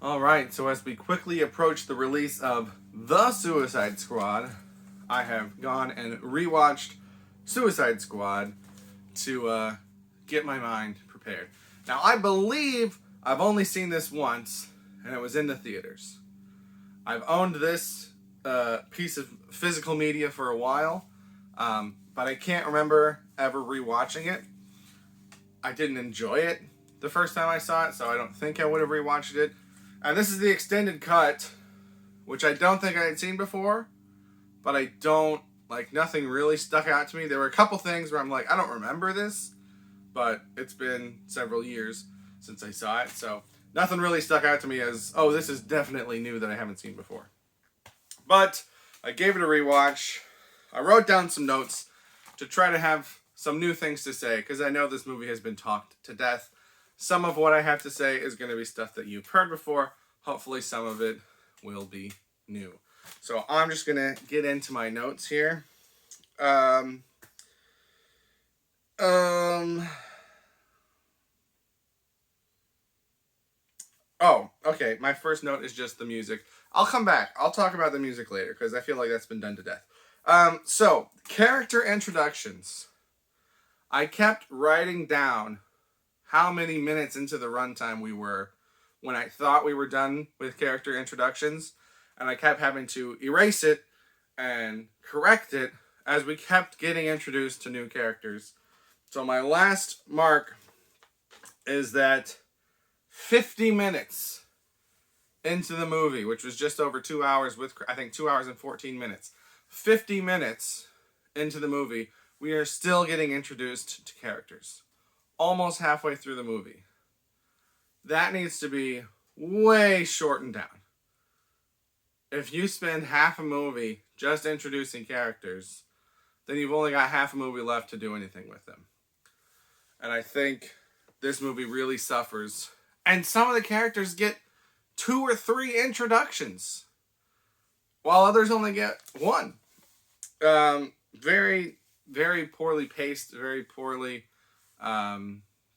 Alright, so as we quickly approach the release of The Suicide Squad, I have gone and rewatched Suicide Squad to get my mind prepared. Now, I believe I've only seen this once, and it was in the theaters. I've owned this piece of physical media for a while, but I can't remember ever rewatching it. I didn't enjoy it the first time I saw it, so I don't think I would have rewatched it. And this is the extended cut, which I don't think I had seen before, but I don't, nothing really stuck out to me. There were a couple things where I'm like, I don't remember this, but it's been several years since I saw it, so nothing really stuck out to me as, oh, this is definitely new that I haven't seen before. But I gave it a rewatch. I wrote down some notes to try to have some new things to say, because I know this movie has been talked to death. Some of what I have to say is going to be stuff that you've heard before. Hopefully some of it will be new. So I'm just going to get into my notes here. Oh, okay. My first note is just the music. I'll come back. I'll talk about the music later, because I feel like that's been done to death. So, character introductions. I kept writing down how many minutes into the runtime we were when I thought we were done with character introductions, and I kept having to erase it and correct it as we kept getting introduced to new characters. So my last mark is that 50 minutes into the movie, which was just over 2 hours with, I think, 2 hours and 14 minutes. 50 minutes into the movie, we are still getting introduced to characters. Almost halfway through the movie. That needs to be way shortened down. If you spend half a movie just introducing characters, then you've only got half a movie left to do anything with them. And I think this movie really suffers. And some of the characters get 2 or 3 introductions, while others only get 1. Very, very poorly paced, very poorly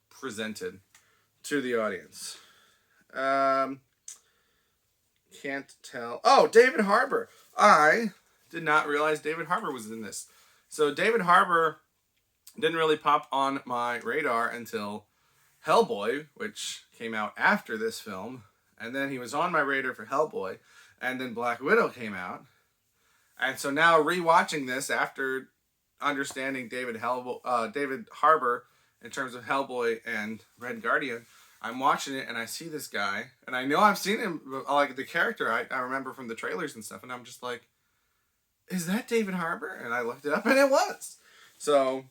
presented to the audience. Can't tell. Oh, David Harbour. I did not realize David Harbour was in this. So David Harbour didn't really pop on my radar until Hellboy, which came out after this film. And then he was on my radar for Hellboy. And then Black Widow came out. And so now rewatching this after understanding David Harbour in terms of Hellboy and Red Guardian, I'm watching it and I see this guy, and I know I've seen him, like the character I remember from the trailers and stuff, and I'm just like, is that David Harbour? And I looked it up and it was. So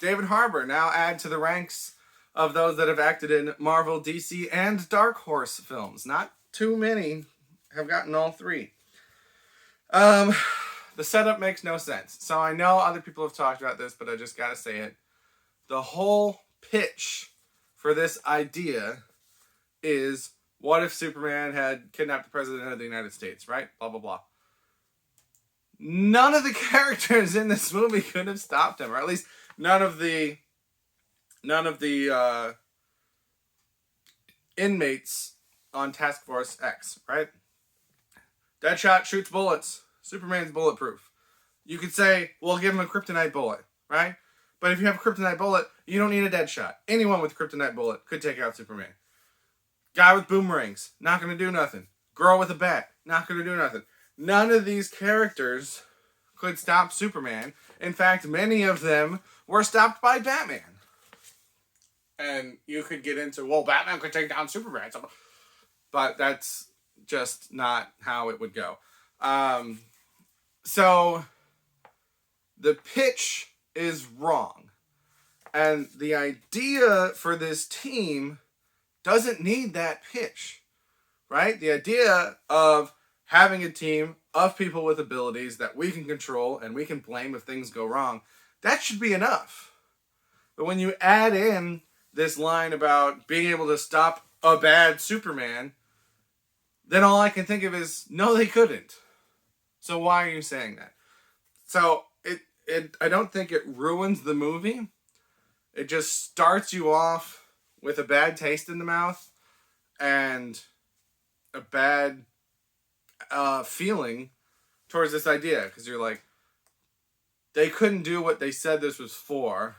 David Harbour now add to the ranks of those that have acted in Marvel, DC, and Dark Horse films. Not too many have gotten all 3. The setup makes no sense. So I know other people have talked about this, but I just gotta say it. The whole pitch for this idea is, what if Superman had kidnapped the President of the United States, right? Blah, blah, blah. None of the characters in this movie could have stopped him, or at least none of the inmates on Task Force X, right? Deadshot shoots bullets. Superman's bulletproof. You could say, well, give him a kryptonite bullet, right? But if you have a kryptonite bullet, you don't need a Deadshot. Anyone with a kryptonite bullet could take out Superman. Guy with boomerangs, not going to do nothing. Girl with a bat, not going to do nothing. None of these characters could stop Superman. In fact, many of them were stopped by Batman. And you could get into, well, Batman could take down Superman. But that's just not how it would go. So the pitch is wrong. And the idea for this team doesn't need that pitch, right? The idea of having a team of people with abilities that we can control and we can blame if things go wrong, that should be enough. But when you add in this line about being able to stop a bad Superman, then all I can think of is, no, they couldn't. So why are you saying that? So I don't think it ruins the movie. It just starts you off with a bad taste in the mouth, and a bad feeling towards this idea, because you're like, they couldn't do what they said this was for,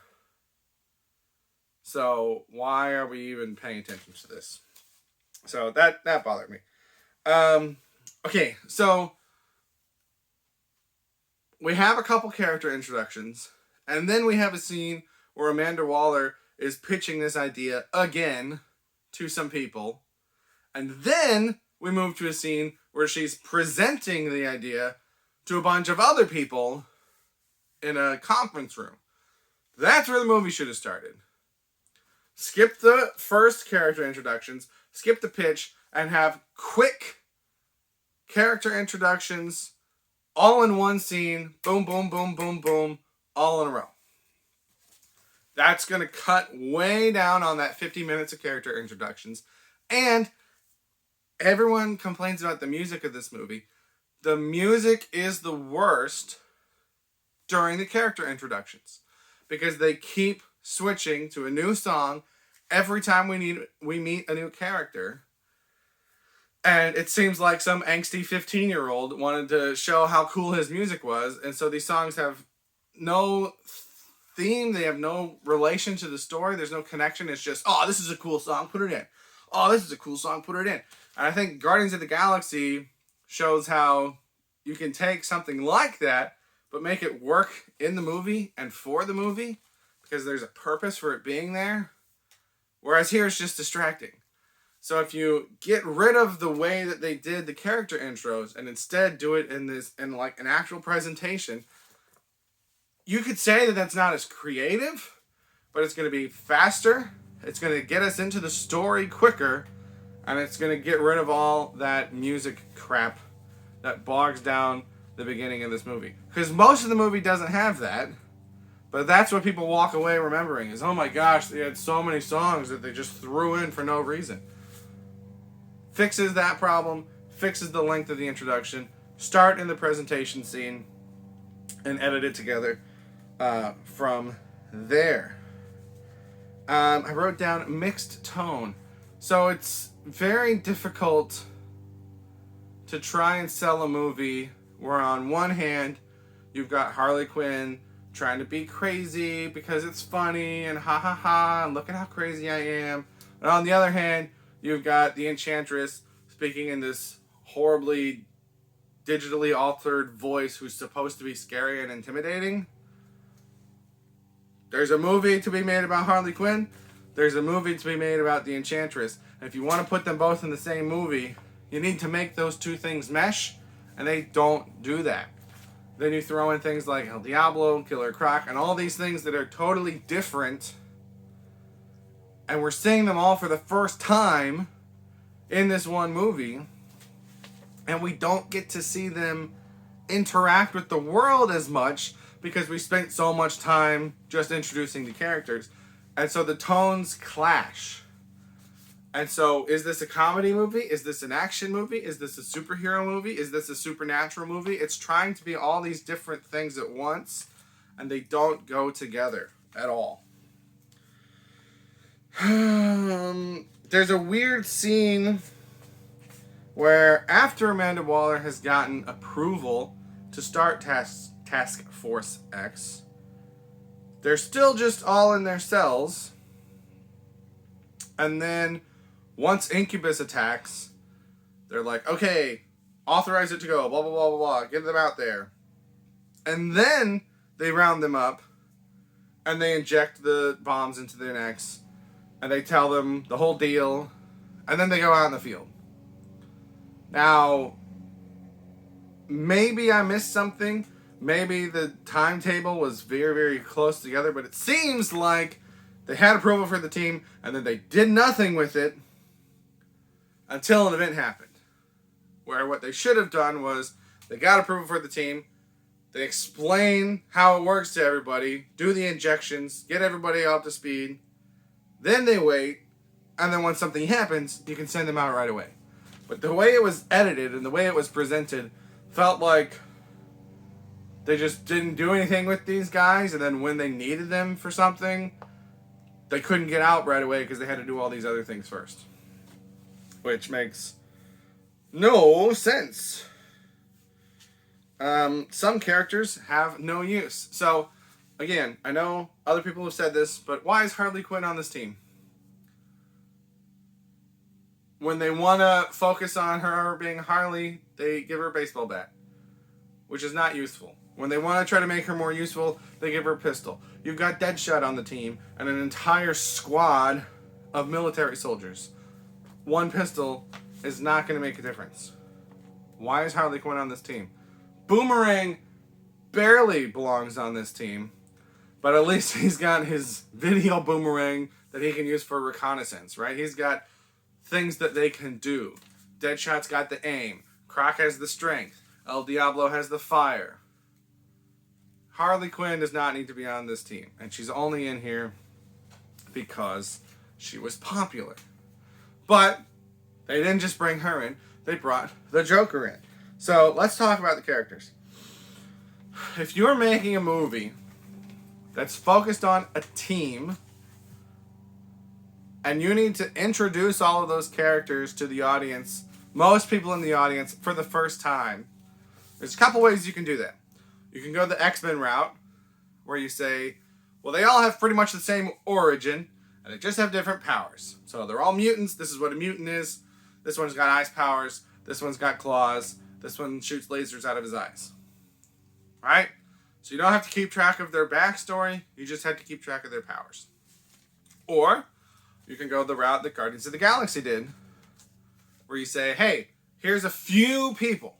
so why are we even paying attention to this? So that bothered me. Okay, so we have a couple character introductions, and then we have a scene where Amanda Waller is pitching this idea again to some people, and then we move to a scene where she's presenting the idea to a bunch of other people in a conference room. That's where the movie should have started. Skip the first character introductions, skip the pitch, and have quick character introductions all in one scene. Boom, boom, boom, boom, boom, all in a row. That's going to cut way down on that 50 minutes of character introductions. And everyone complains about the music of this movie. The music is the worst during the character introductions, because they keep switching to a new song every time we meet a new character. And it seems like some angsty 15-year-old wanted to show how cool his music was, and so these songs have no theme, they have no relation to the story, there's no connection. It's just, oh, this is a cool song, put it in. Oh, this is a cool song, put it in. And I think Guardians of the Galaxy shows how you can take something like that, but make it work in the movie and for the movie, because there's a purpose for it being there. Whereas here it's just distracting. So if you get rid of the way that they did the character intros and instead do it in like an actual presentation, you could say that that's not as creative, but it's going to be faster. It's going to get us into the story quicker, and it's going to get rid of all that music crap that bogs down the beginning of this movie. Because most of the movie doesn't have that, but that's what people walk away remembering is, oh my gosh, they had so many songs that they just threw in for no reason. Fixes that problem, fixes the length of the introduction, start in the presentation scene, and edit it together from there. I wrote down mixed tone. So it's very difficult to try and sell a movie where on one hand you've got Harley Quinn trying to be crazy because it's funny and ha ha ha and look at how crazy I am. And on the other hand, you've got the Enchantress speaking in this horribly digitally altered voice who's supposed to be scary and intimidating. There's a movie to be made about Harley Quinn. There's a movie to be made about the Enchantress. And if you want to put them both in the same movie, you need to make those two things mesh, and they don't do that. Then you throw in things like El Diablo, Killer Croc, and all these things that are totally different, and we're seeing them all for the first time in this one movie, and we don't get to see them interact with the world as much because we spent so much time just introducing the characters. And so the tones clash. And so, is this a comedy movie? Is this an action movie? Is this a superhero movie? Is this a supernatural movie? It's trying to be all these different things at once, and they don't go together at all. There's a weird scene where after Amanda Waller has gotten approval to start Task Force X, they're still just all in their cells, and then once Incubus attacks, they're like, okay, authorize it to go, blah, blah, blah, blah, blah, get them out there. And then they round them up, and they inject the bombs into their necks, and they tell them the whole deal, and then they go out in the field. Now, maybe I missed something. Maybe the timetable was very, very close together, but it seems like they had approval for the team, and then they did nothing with it until an event happened. Where what they should have done was, they got approval for the team, they explain how it works to everybody, do the injections, get everybody up to speed, then they wait, and then when something happens, you can send them out right away. But the way it was edited and the way it was presented felt like they just didn't do anything with these guys, and then when they needed them for something, they couldn't get out right away because they had to do all these other things first. Which makes no sense. Some characters have no use. So, again, I know other people have said this, but why is Harley Quinn on this team? When they want to focus on her being Harley, they give her a baseball bat, which is not useful. When they want to try to make her more useful, they give her a pistol. You've got Deadshot on the team and an entire squad of military soldiers. One pistol is not going to make a difference. Why is Harley Quinn on this team? Boomerang barely belongs on this team, but at least he's got his video boomerang that he can use for reconnaissance, right? He's got things that they can do. Deadshot's got the aim. Croc has the strength. El Diablo has the fire. Harley Quinn does not need to be on this team, and she's only in here because she was popular. But they didn't just bring her in, they brought the Joker in. So let's talk about the characters. If you're making a movie that's focused on a team, and you need to introduce all of those characters to the audience, most people in the audience, for the first time, there's a couple ways you can do that. You can go the X-Men route, where you say, well, they all have pretty much the same origin, and they just have different powers. So they're all mutants. This is what a mutant is. This one's got ice powers. This one's got claws. This one shoots lasers out of his eyes. Right? So you don't have to keep track of their backstory. You just have to keep track of their powers. Or you can go the route that Guardians of the Galaxy did, where you say, hey, here's a few people,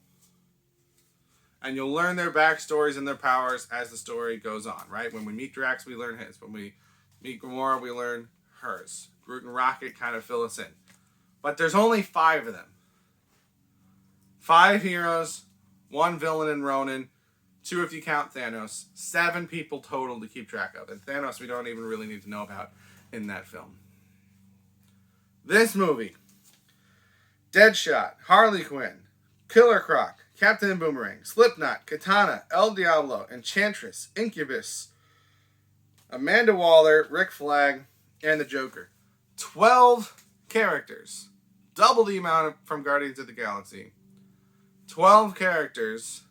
and you'll learn their backstories and their powers as the story goes on, right? When we meet Drax, we learn his. When we meet Gamora, we learn hers. Groot and Rocket kind of fill us in. But there's only 5 of them. 5 heroes, 1 villain in Ronan, 2 if you count Thanos, 7 people total to keep track of. And Thanos we don't even really need to know about in that film. This movie, Deadshot, Harley Quinn, Killer Croc, Captain Boomerang, Slipknot, Katana, El Diablo, Enchantress, Incubus, Amanda Waller, Rick Flag, and the Joker. 12 characters. Double the amount from Guardians of the Galaxy. 12 characters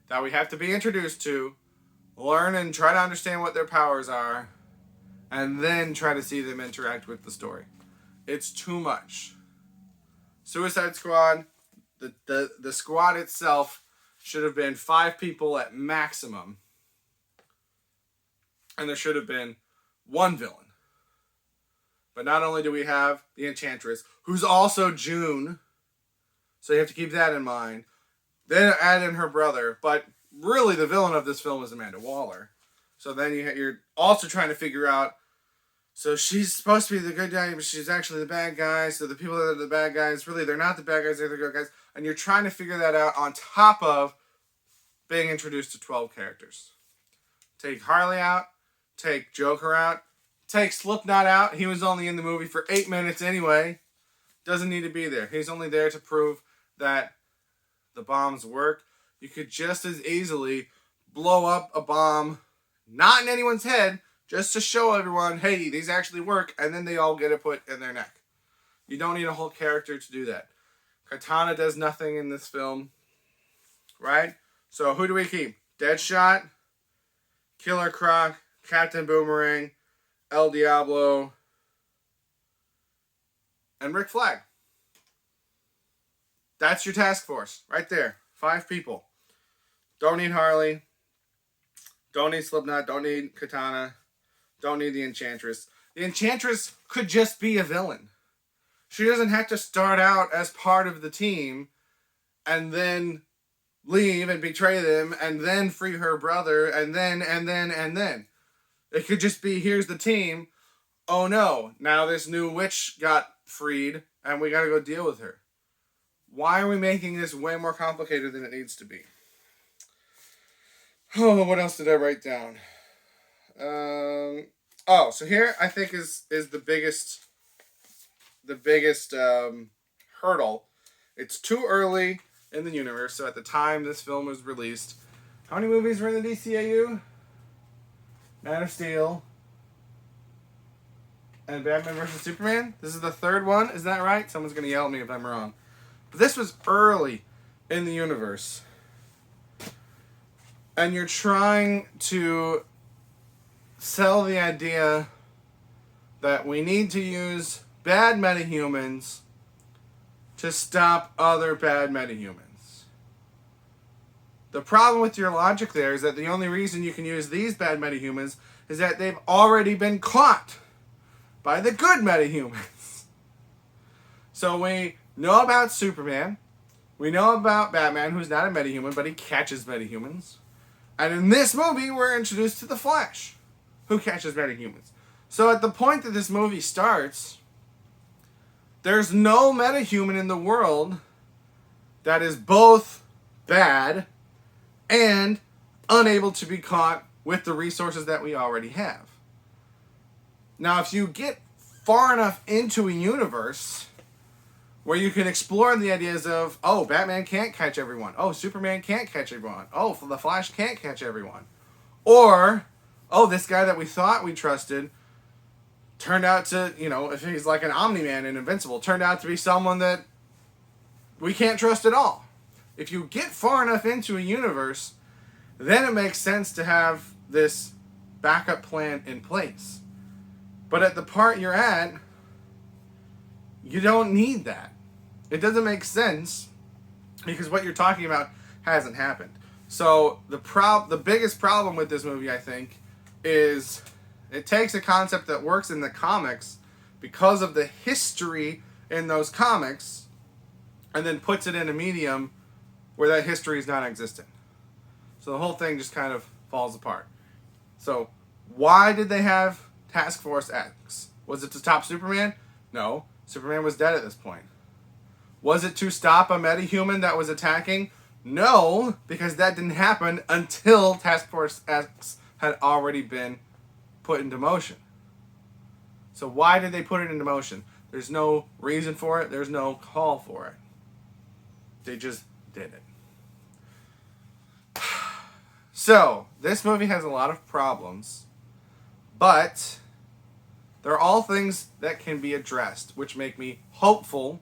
that we have to be introduced to, learn and try to understand what their powers are, and then try to see them interact with the story. It's too much. Suicide Squad, the squad itself should have been 5 people at maximum. And there should have been 1 villain. But not only do we have the Enchantress, who's also June, so you have to keep that in mind. Then add in her brother, but really the villain of this film is Amanda Waller. So then you're also trying to figure out, so she's supposed to be the good guy, but she's actually the bad guy. So the people that are the bad guys, really they're not the bad guys, they're the good guys. And you're trying to figure that out on top of being introduced to 12 characters. Take Harley out, take Joker out, take Slipknot out. He was only in the movie for 8 minutes anyway. Doesn't need to be there. He's only there to prove that the bombs work. You could just as easily blow up a bomb, not in anyone's head, just to show everyone, hey, these actually work, and then they all get it put in their neck. You don't need a whole character to do that. Katana does nothing in this film, right? So who do we keep? Deadshot, Killer Croc, Captain Boomerang, El Diablo, and Rick Flag. That's your task force, right there. 5 people. Don't need Harley. Don't need Slipknot. Don't need Katana. Don't need the Enchantress. The Enchantress could just be a villain. She doesn't have to start out as part of the team and then leave and betray them and then free her brother and then. It could just be, here's the team. Oh no, now this new witch got freed and we gotta go deal with her. Why are we making this way more complicated than it needs to be? Oh, what else did I write down? So here I think is the biggest hurdle. It's too early in the universe, so at the time this film was released, how many movies were in the DCAU? Man of Steel and Batman vs. Superman? This is the 3rd one, is that right? Someone's going to yell at me if I'm wrong. this was early in the universe, and you're trying to sell the idea that we need to use bad metahumans to stop other bad metahumans. The problem with your logic there is that the only reason you can use these bad metahumans is that they've already been caught by the good metahumans. So we know about Superman. We know about Batman, who's not a metahuman, but he catches metahumans. And in this movie, we're introduced to the Flash, who catches metahumans. So at the point that this movie starts, there's no metahuman in the world that is both bad and unable to be caught with the resources that we already have. Now, if you get far enough into a universe where you can explore the ideas of, oh, Batman can't catch everyone. Oh, Superman can't catch everyone. Oh, the Flash can't catch everyone. Or, oh, this guy that we thought we trusted turned out to, if he's like an Omni-Man in Invincible, turned out to be someone that we can't trust at all. If you get far enough into a universe, then it makes sense to have this backup plan in place. But at the part you're at, you don't need that. It doesn't make sense because what you're talking about hasn't happened. So the biggest problem with this movie, I think, is it takes a concept that works in the comics because of the history in those comics and then puts it in a medium where that history is non-existent. So the whole thing just kind of falls apart. So why did they have Task Force X? Was it to stop Superman? No. Superman was dead at this point. Was it to stop a metahuman that was attacking? No, because that didn't happen until Task Force X had already been put into motion. So why did they put it into motion? There's no reason for it. There's no call for it. They just did it. So, this movie has a lot of problems, but they're all things that can be addressed, which make me hopeful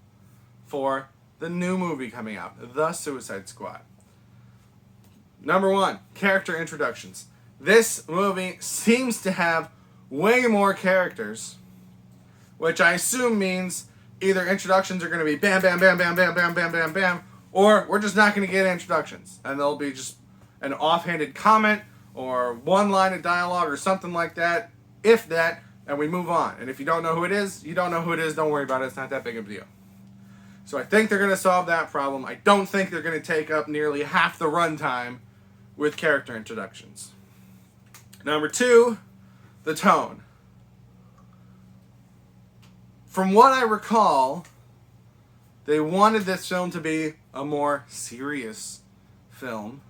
for the new movie coming out, The Suicide Squad. Number 1, character introductions. This movie seems to have way more characters, which I assume means either introductions are going to be bam, bam, bam, bam, bam, bam, bam, bam, bam, or we're just not going to get introductions, and they'll be just an offhanded comment or one line of dialogue or something like that, if that, and we move on. And if you don't know who it is, you don't know who it is, don't worry about it, it's not that big of a deal. So I think they're going to solve that problem. I don't think they're going to take up nearly half the runtime with character introductions. Number 2, the tone. From what I recall, they wanted this film to be a more serious film.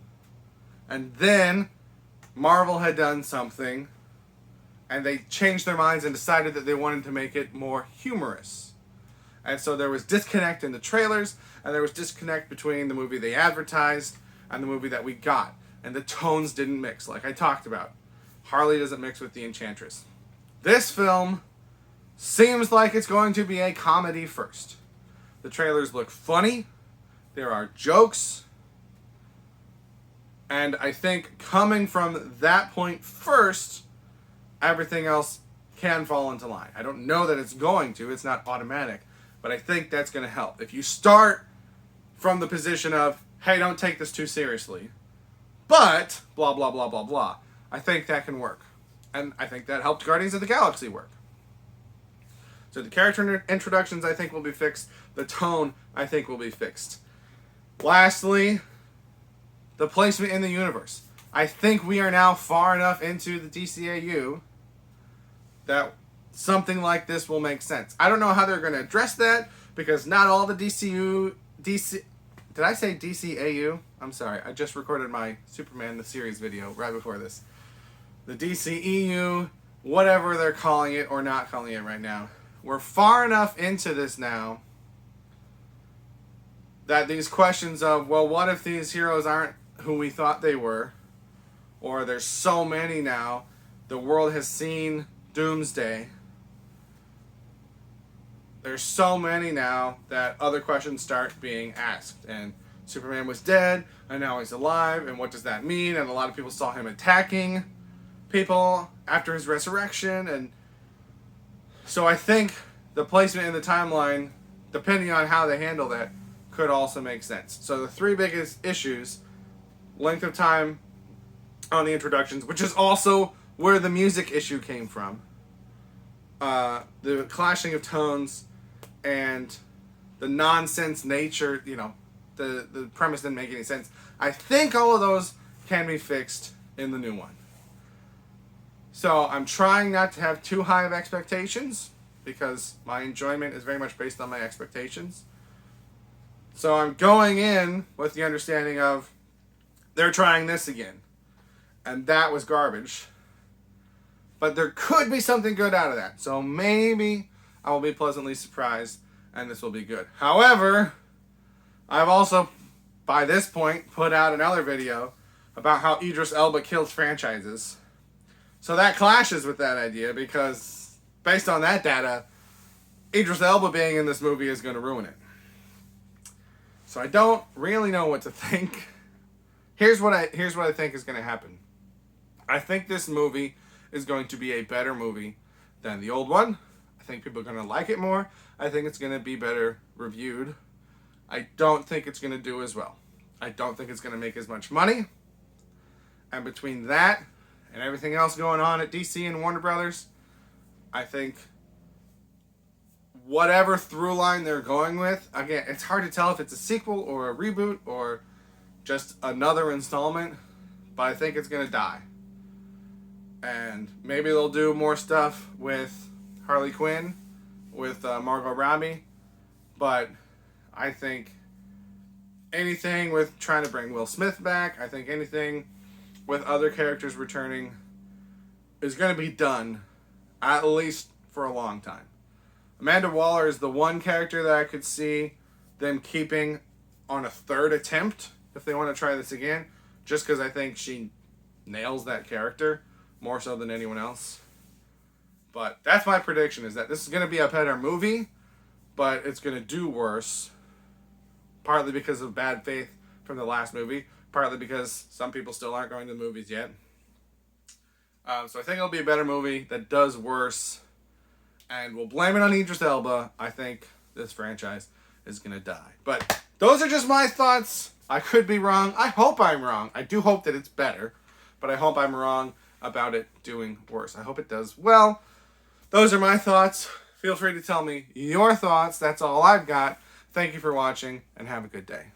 And then Marvel had done something, and they changed their minds and decided that they wanted to make it more humorous. And so there was disconnect in the trailers, and there was disconnect between the movie they advertised and the movie that we got. And the tones didn't mix, like I talked about. Harley doesn't mix with the Enchantress. This film seems like it's going to be a comedy first. The trailers look funny. There are jokes. And I think coming from that point first, everything else can fall into line. I don't know that it's going to. It's not automatic. But I think that's going to help. If you start from the position of, hey, don't take this too seriously, but blah, blah, blah, blah, blah, I think that can work. And I think that helped Guardians of the Galaxy work. So the character introductions, I think, will be fixed. The tone, I think, will be fixed. Lastly, the placement in the universe. I think we are now far enough into the DCAU that something like this will make sense. I don't know how they're going to address that, because not all the did I say DCAU? I'm sorry, I just recorded my Superman the Series video right before this. The DCEU, whatever they're calling it or not calling it right now. We're far enough into this now that these questions of, well, what if these heroes aren't who we thought they were? Or there's so many now, the world has seen Doomsday. there's so many now that other questions start being asked. And Superman was dead, and now he's alive, and what does that mean? And a lot of people saw him attacking people after his resurrection, and so I think the placement in the timeline, depending on how they handle that, could also make sense. So the three biggest issues: length of time on the introductions, which is also where the music issue came from, the clashing of tones, and the nonsense nature, the premise didn't make any sense. I think all of those can be fixed in the new one. So I'm trying not to have too high of expectations, because my enjoyment is very much based on my expectations. So I'm going in with the understanding of they're trying this again, and that was garbage. But there could be something good out of that. So maybe I will be pleasantly surprised and this will be good. However, I've also, by this point, put out another video about how Idris Elba kills franchises. So that clashes with that idea, because based on that data, Idris Elba being in this movie is going to ruin it. So I don't really know what to think. Here's what I think is going to happen. I think this movie is going to be a better movie than the old one. I think people are going to like it more. I think it's going to be better reviewed. I don't think it's going to do as well. I don't think it's going to make as much money. And between that and everything else going on at DC and Warner Brothers, I think whatever through line they're going with, again, it's hard to tell if it's a sequel or a reboot or just another installment, but I think it's going to die. And maybe they'll do more stuff with Harley Quinn, with Margot Robbie, but I think anything with trying to bring Will Smith back, I think anything with other characters returning is going to be done, at least for a long time. Amanda Waller is the one character that I could see them keeping on a third attempt if they want to try this again, just because I think she nails that character more so than anyone else. But that's my prediction, is that this is going to be a better movie, but it's going to do worse, partly because of bad faith from the last movie, partly because some people still aren't going to the movies yet. So I think it'll be a better movie that does worse, and we'll blame it on Idris Elba. I think this franchise is going to die. But those are just my thoughts. I could be wrong. I hope I'm wrong. I do hope that it's better, but I hope I'm wrong about it doing worse. I hope it does well. Those are my thoughts. Feel free to tell me your thoughts. That's all I've got. Thank you for watching, and have a good day.